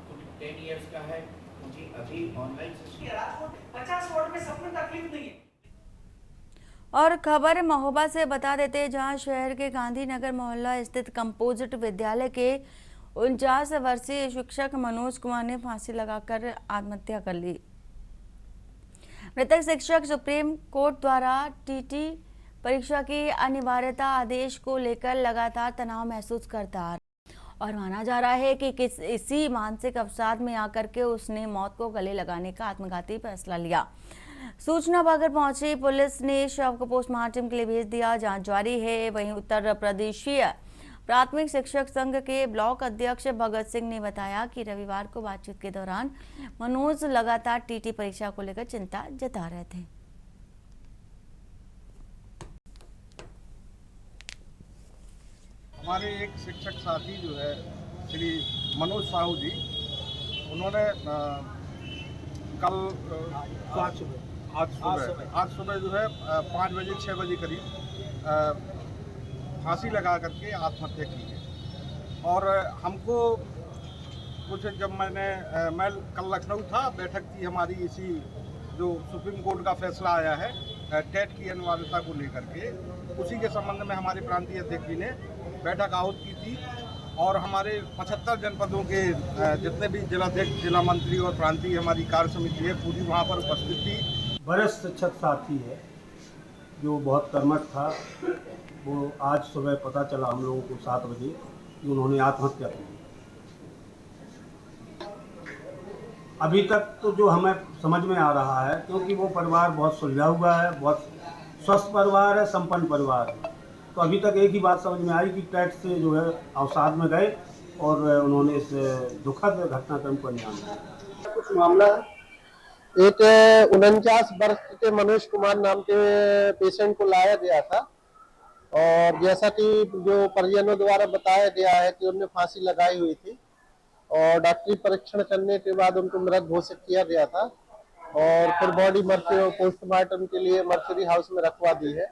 कुछ 10 इयर्स का है क्योंकि अभी ऑनलाइन सिस्टम राजकोट 50 वार्ड में सब में तकलीफ नहीं है। और खबर महोबा से बता देते हैं, जहां शहर के गांधीनगर मोहल्ला स्थित कंपोजिट विद्यालय के 49 वर्षीय शिक्षक मनोज कुमार ने फांसी लगाकर आत्महत्या कर ली। मृतक शिक्षक सुप्रीम कोर्ट द्वारा टीटी परीक्षा की अनिवार्यता आदेश को लेकर लगातार तनाव महसूस करता और माना जा रहा है कि इसी मानसिक अवसाद में आकर के उसने मौत को गले लगाने का आत्मघाती फैसला लिया। सूचना पाकर पहुंची पुलिस ने शव को पोस्टमार्टम के लिए भेज दिया। जांच जारी है। वहीं उत्तर प्रदेशीय प्राथमिक शिक्षक संघ के ब्लॉक अध्यक्ष भगत सिंह ने बताया कि रविवार को बातचीत के दौरान मनोज लगातार टीटी परीक्षा को लेकर चिंता जता रहे थे। हमारे एक शिक्षक साथी जो है श्री मनोज साहू जी, उन्होंने कल आज सुबह जो है 5 बजे 6 बजे करीब फांसी लगा करके आत्महत्या की है। और हमको कुछ जब मैं कल लखनऊ था, बैठक थी हमारी इसी जो सुप्रीम कोर्ट का फैसला आया है टेट की अनिवार्यता को लेकर के, उसी के संबंध में हमारे प्रांतीय अध्यक्ष जी ने बैठक आहूत की थी। और हमारे 75 जनपदों के जितने भी जिलाध्यक्ष, जिला मंत्री और प्रांतीय हमारी कार्य समिति है, पूरी वहाँ पर उपस्थित थी। वरिष्ठ शिक्षक साथी है जो बहुत कर्मठ था, वो आज सुबह पता चला हम लोगों को 7 बजे कि उन्होंने आत्महत्या की। अभी तक तो जो हमें समझ में आ रहा है, क्योंकि वो परिवार बहुत सुलझा हुआ है, बहुत स्वस्थ परिवार है, संपन्न परिवार है, तो अभी तक एक ही बात समझ में आई कि टेट से जो है अवसाद में गए और उन्होंने इस दुखद घटनाक्रम को अंजाम दिया। कुछ मामला एक 49 वर्ष के मनोज कुमार नाम के पेशेंट को लाया गया था, और जैसा कि जो परिजनों द्वारा बताया गया है कि उन्होंने फांसी लगाई हुई थी, और डॉक्टरी परीक्षण करने के बाद उनको मृत घोषित किया गया था, और फिर बॉडी पोस्टमार्टम के लिए मर्चरी हाउस में रखवा दी है,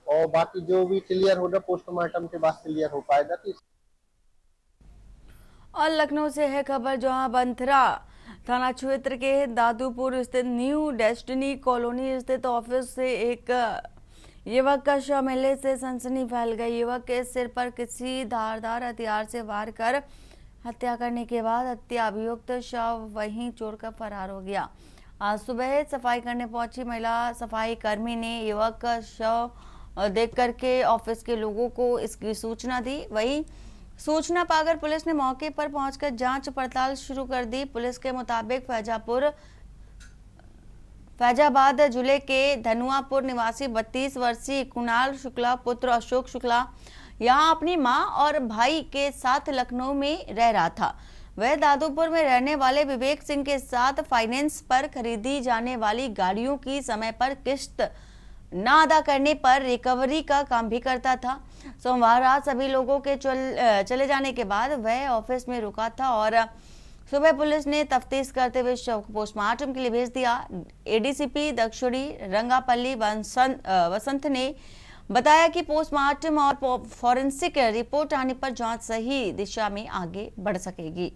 और बाकी जो भी क्लियर होगा पोस्टमार्टम के बाद क्लियर हो पाएगा। और लखनऊ से है खबर, जहां बंथरा थाना क्षेत्र के दादूपुर स्थित न्यू डेस्टिनी कॉलोनी स्थित ऑफिस से एक युवक का शव मिलने से सनसनी फैल गई। युवक के सिर पर किसी धारदार हथियार से वार कर हत्या करने के बाद हत्या अभियुक्त शव वहीं छोड़कर फरार हो गया। आज सुबह सफाई करने पहुंची महिला सफाई कर्मी ने युवक का शव देख करके ऑफिस के लोगों को इसकी सूचना दी। वहीं सूचना पाकर पुलिस ने मौके पर पहुंचकर जांच पड़ताल शुरू कर दी। पुलिस के मुताबिक फैजाबाद जिले के धनुआपुर निवासी 32 वर्षीय कुणाल शुक्ला पुत्र अशोक शुक्ला यहां अपनी मां और भाई के साथ लखनऊ में रह रहा था। वह दादूपुर में रहने वाले विवेक सिंह के साथ फाइनेंस पर खरीदी जाने वाली गाड़ियों की समय पर किस्त न अदा करने पर रिकवरी का काम भी करता था। सोमवार रात सभी लोगों के चले जाने के बाद वह ऑफिस में रुका था और सुबह पुलिस ने तफ्तीश करते हुए शव को पोस्टमार्टम के लिए भेज दिया। एडीसीपी दक्षिणी रंगापल्ली वसंत ने बताया कि पोस्टमार्टम और फॉरेंसिक रिपोर्ट आने पर जांच सही दिशा में आगे बढ़ सकेगी।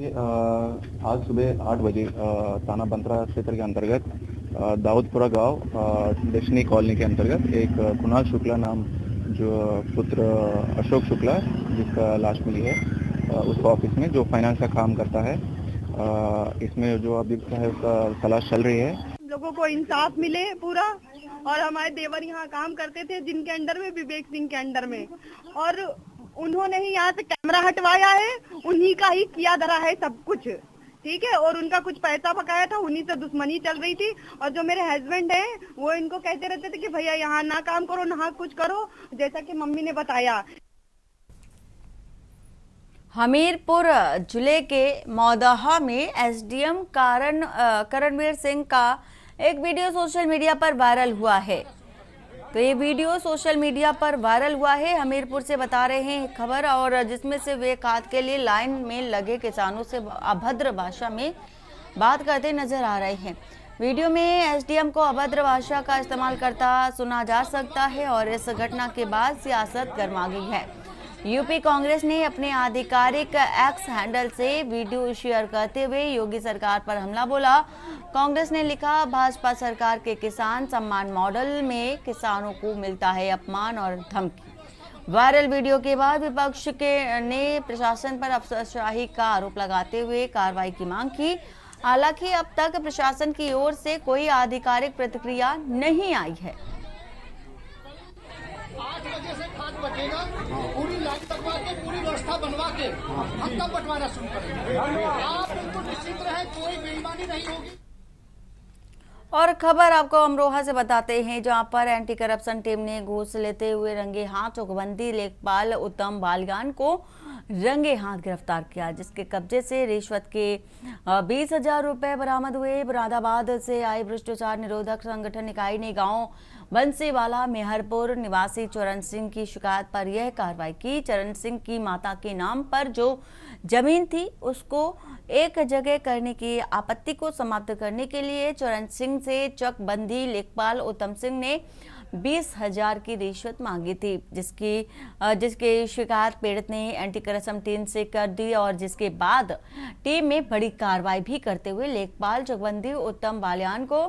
आज सुबह 8 बजे थाना बंथरा क्षेत्र के अंतर्गत दाऊदपुरा गांव डेस्टिनी कॉलोनी के अंतर्गत एक कुणाल शुक्ला नाम जो पुत्र अशोक शुक्ला जिसका लाश मिली है उसका ऑफिस में जो फाइनेंस का काम करता है, इसमें जो अभी है उसका तलाश चल रही है। लोगों को इंसाफ मिले पूरा, और हमारे देवर यहाँ काम करते थे जिनके अंडर में विवेक सिंह के अंडर में, और उन्होंने ही यहाँ से कैमरा हटवाया है, उन्हीं का ही किया धरा है सब कुछ, ठीक है। और उनका कुछ पैसा पकाया था, उन्हीं से दुश्मनी चल रही थी। और जो मेरे हस्बैंड है वो इनको कहते रहते थे कि भैया यहाँ ना काम करो ना कुछ करो, जैसा कि मम्मी ने बताया। हमीरपुर जिले के मौदाहा में एसडीएम करणवीर सिंह का एक वीडियो सोशल मीडिया पर वायरल हुआ है। तो ये वीडियो सोशल मीडिया पर वायरल हुआ है, हमीरपुर से बता रहे हैं खबर, और जिसमें से वे खाद के लिए लाइन में लगे किसानों से अभद्र भाषा में बात करते नजर आ रहे हैं। वीडियो में एसडीएम को अभद्र भाषा का इस्तेमाल करता सुना जा सकता है और इस घटना के बाद सियासत गर्मा गई है। यूपी कांग्रेस ने अपने आधिकारिक एक्स हैंडल से वीडियो शेयर करते हुए योगी सरकार पर हमला बोला। कांग्रेस ने लिखा, भाजपा सरकार के किसान सम्मान मॉडल में किसानों को मिलता है अपमान और धमकी। वायरल वीडियो के बाद विपक्ष ने प्रशासन पर अफसरशाही का आरोप लगाते हुए कार्रवाई की मांग की। हालांकि अब तक प्रशासन की ओर से कोई आधिकारिक प्रतिक्रिया नहीं आई है। 8 बजे से खाद बटेगा, पूरी लाइन लगवा के पूरी व्यवस्था बनवा के हम तब बंटवारा शुरू करेंगे। आप बिल्कुल निश्चित रहे, कोई बेईमानी नहीं होगी। और खबर आपको अमरोहा से बताते हैं, जहां पर एंटी करप्शन टीम ने घूस लेते हुए रंगे हाथ चौकबंदी लेखपाल उत्तम बालियान को रंगे हाथ गिरफ्तार किया, जिसके कब्जे से रिश्वत के 20,000 रुपए बरामद हुए। मुरादाबाद से आई भ्रष्टाचार निरोधक संगठन इकाई ने गांव बंसीवाला मेहरपुर निवासी चरण सिंह की शिकायत पर यह कार्रवाई की। चरण सिंह की माता के नाम पर जो जमीन थी उसको एक जगह करने की आपत्ति को समाप्त करने के लिए चरण सिंह से चकबंदी लेखपाल उत्तम सिंह ने 20,000 की रिश्वत मांगी थी, जिसकी शिकायत पीड़ित ने एंटी करप्शन टीम से कर दी और जिसके बाद टीम में बड़ी कार्रवाई भी करते हुए लेखपाल चकबंदी उत्तम बालियान को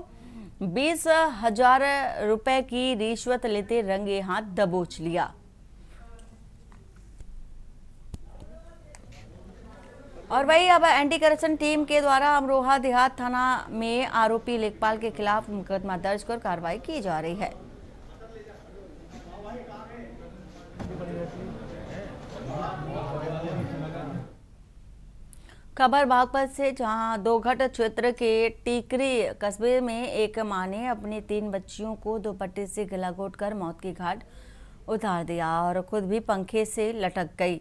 20,000 रुपए की रिश्वत लेते रंगे हाथ दबोच लिया। और वही अब एंटी करप्शन टीम के द्वारा अमरोहा देहात थाना में आरोपी लेखपाल के खिलाफ मुकदमा दर्ज कर कार्रवाई की जा रही है। खबर बागपत से, जहां दोघट क्षेत्र के टीकरी कस्बे में एक मां ने अपनी 3 बच्चियों को दुपट्टे से गला घोंटकर मौत की घाट उतार दिया और खुद भी पंखे से लटक गई।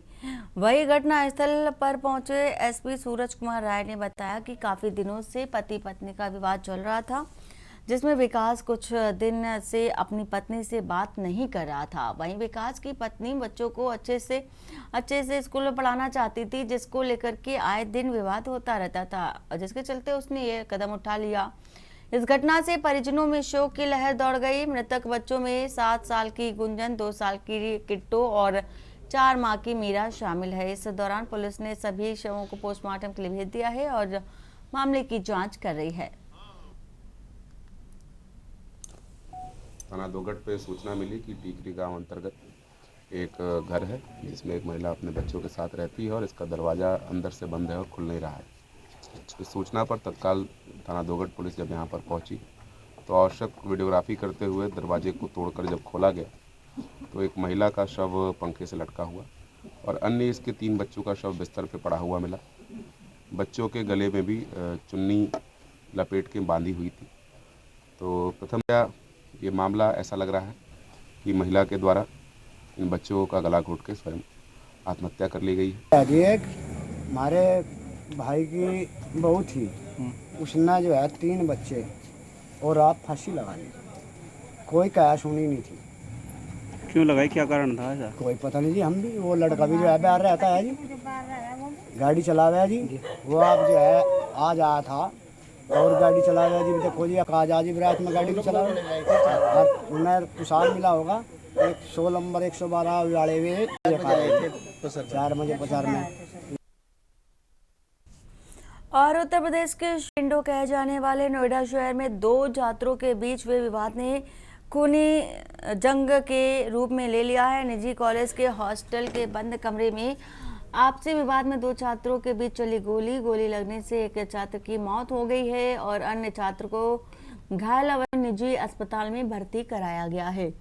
वही घटनास्थल पर पहुंचे एसपी सूरज कुमार राय ने बताया कि काफी दिनों से पति पत्नी का विवाद चल रहा था, जिसमें विकास कुछ दिन से अपनी पत्नी से बात नहीं कर रहा था। वहीं विकास की पत्नी बच्चों को अच्छे से स्कूल में पढ़ाना चाहती थी, जिसको लेकर के आए दिन विवाद होता रहता था और जिसके चलते उसने ये कदम उठा लिया। इस घटना से परिजनों में शोक की लहर दौड़ गई। मृतक बच्चों में 7 साल की गुंजन, 2 साल की किट्टू और 4 माह की मीरा शामिल है। इस दौरान पुलिस ने सभी शवों को पोस्टमार्टम के लिए भेज दिया है और मामले की जांच कर रही है। थाना दोघट पे सूचना मिली कि टीकरी गांव अंतर्गत एक घर है जिसमें एक महिला अपने बच्चों के साथ रहती है और इसका दरवाज़ा अंदर से बंद है और खुल नहीं रहा है। इस सूचना पर तत्काल थाना दोघट पुलिस जब यहां पर पहुंची तो आवश्यक वीडियोग्राफी करते हुए दरवाजे को तोड़कर जब खोला गया तो एक महिला का शव पंखे से लटका हुआ और अन्य इसके 3 बच्चों का शव बिस्तर पर पड़ा हुआ मिला। बच्चों के गले में भी चुन्नी लपेट के बांधी हुई थी। तो प्रथम ये मामला ऐसा लग रहा है कि महिला के द्वारा इन बच्चों का गला घोंट के स्वयं आत्महत्या कर ली गई है। हमारे भाई की बहू थी, उसने जो है 3 बच्चे और आप फांसी लगा ली। कोई कया सुनी नहीं थी। क्यों लगाई, क्या कारण था ऐसा? कोई पता नहीं जी, हम भी। वो लड़का भी जो है बाहर रहता है जी, गाड़ी चलावे है जी। वो आप जो है आज आया था और गाड़ी चला रहा जी। देखो जी आज आज रात में गाड़ी भी चला रहा। उन्हें कुशाल मिला होगा 100 नंबर 112 वाले हुए 4 बजे 50 में। और उत्तर प्रदेश के शिंडो कहे जाने वाले नोएडा शहर में 2 छात्रों के बीच हुए विवाद ने खूनी जंग के रूप में ले लिया है। निजी कॉलेज के हॉस्टल के बंद कमरे में आपसी विवाद में 2 छात्रों के बीच चली गोली लगने से एक छात्र की मौत हो गई है और अन्य छात्र को घायल अवस्था में निजी अस्पताल में भर्ती कराया गया है।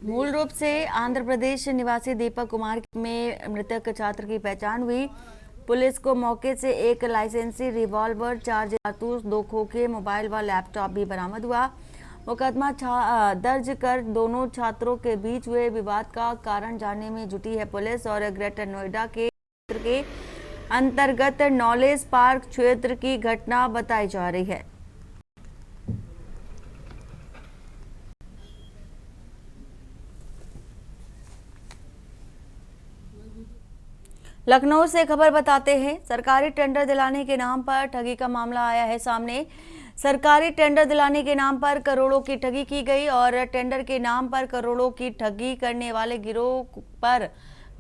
मूल रूप से आंध्र प्रदेश निवासी दीपक कुमार में मृतक छात्र की पहचान हुई। पुलिस को मौके से एक लाइसेंसी रिवॉल्वर, 4 कारतूस, 2 खोखे, मोबाइल व लैपटॉप भी बरामद हुआ। मुकदमा दर्ज कर दोनों छात्रों के बीच हुए विवाद का कारण जानने में जुटी है पुलिस और ग्रेटर नोएडा के क्षेत्र के अंतर्गत नॉलेज पार्क क्षेत्र की घटना बताई जा रही है। लखनऊ से खबर बताते हैं, सरकारी टेंडर दिलाने के नाम पर ठगी का मामला आया है सामने। सरकारी टेंडर दिलाने के नाम पर करोड़ों की ठगी की गई और टेंडर के नाम पर करोड़ों की ठगी करने वाले गिरोह पर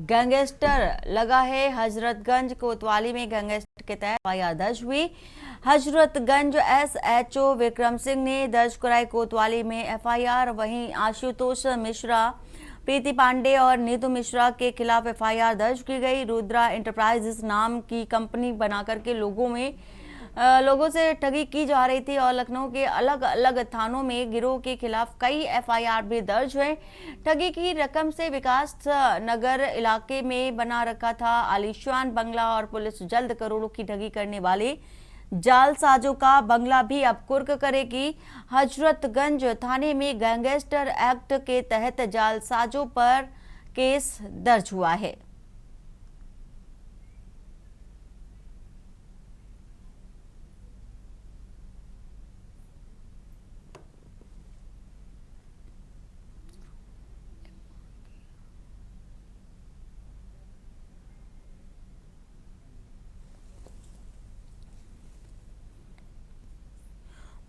गैंगस्टर लगा है। हजरतगंज कोतवाली में गैंगस्टर के तहत एफआईआर दर्ज हुई। हजरतगंज एसएचओ विक्रम सिंह ने दर्ज कराई कोतवाली में एफआईआर। वहीं आशुतोष मिश्रा, प्रीति पांडे और नीतू मिश्रा के खिलाफ एफआईआर दर्ज की गई। रुद्रा एंटरप्राइजेस नाम की कंपनी बनाकर के लोगों में लोगों से ठगी की जा रही थी और लखनऊ के अलग अलग थानों में गिरोह के खिलाफ कई एफआईआर भी दर्ज हुए। ठगी की रकम से विकास नगर इलाके में बना रखा था आलीशान बंगला और पुलिस जल्द करोड़ों की ठगी करने वाले जालसाजों का बंगला भी अब कुर्क करेगी। हजरतगंज थाने में गैंगस्टर एक्ट के तहत जालसाजों पर केस दर्ज हुआ है।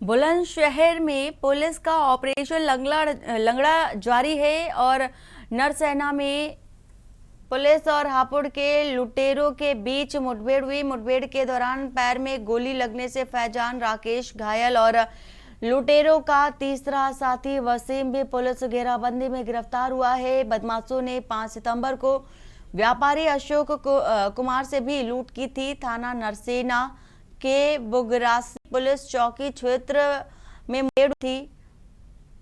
बुलंदशहर में पुलिस का ऑपरेशन लंगड़ा जारी है और नरसेना में पुलिस और हापुड़ के लुटेरों के बीच मुठभेड़ हुई। मुठभेड़ के दौरान पैर में गोली लगने से फैजान राकेश घायल और लुटेरों का तीसरा साथी वसीम भी पुलिस घेराबंदी में गिरफ्तार हुआ है। बदमाशों ने 5 सितंबर को व्यापारी अशोक कुमार से भी लूट की थी। थाना नरसेना के बुगरासी पुलिस चौकी क्षेत्र में मुठभेड़ थी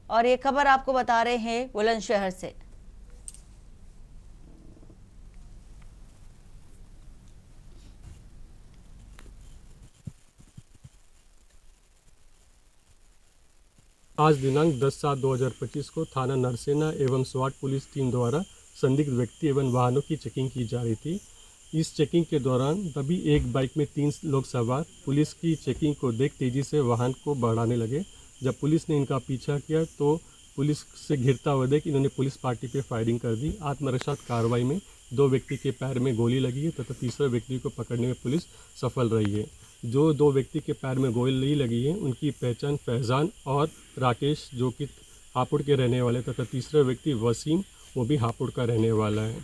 और ये खबर आपको बता रहे हैं बुलंदशहर से। आज दिनांक 10/7/2025 को थाना नरसेना एवं स्वाट पुलिस टीम द्वारा संदिग्ध व्यक्ति एवं वाहनों की चेकिंग की जा रही थी। इस चेकिंग के दौरान तभी एक बाइक में 3 लोग सवार पुलिस की चेकिंग को देख तेजी से वाहन को बढ़ाने लगे। जब पुलिस ने इनका पीछा किया तो पुलिस से घिरता हुआ देख इन्होंने पुलिस पार्टी पे फायरिंग कर दी। आत्मरक्षा कार्रवाई में 2 व्यक्ति के पैर में गोली लगी है तथा तीसरे व्यक्ति को पकड़ने में पुलिस सफल रही है। जो 2 व्यक्ति के पैर में गोली लगी है उनकी पहचान फैजान और राकेश जो कि हापुड़ के रहने वाले तथा तीसरा व्यक्ति वसीम वो भी हापुड़ का रहने वाला है।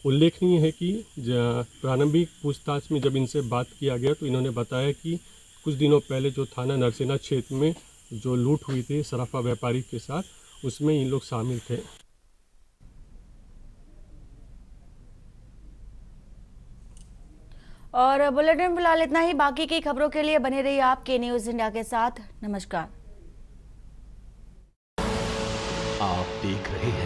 उल्लेखनीय है कि प्रारंभिक पूछताछ में जब इनसे बात किया गया तो इन्होंने बताया कि कुछ दिनों पहले जो थाना नरसेना क्षेत्र में जो लूट हुई थी सराफा व्यापारी के साथ उसमें इन लोग शामिल थे। और बुलेटिन फिलहाल इतना ही। बाकी की खबरों के लिए बने रहिए आपके न्यूज़ इंडिया के साथ। नमस्कार। आप देख रहे हैं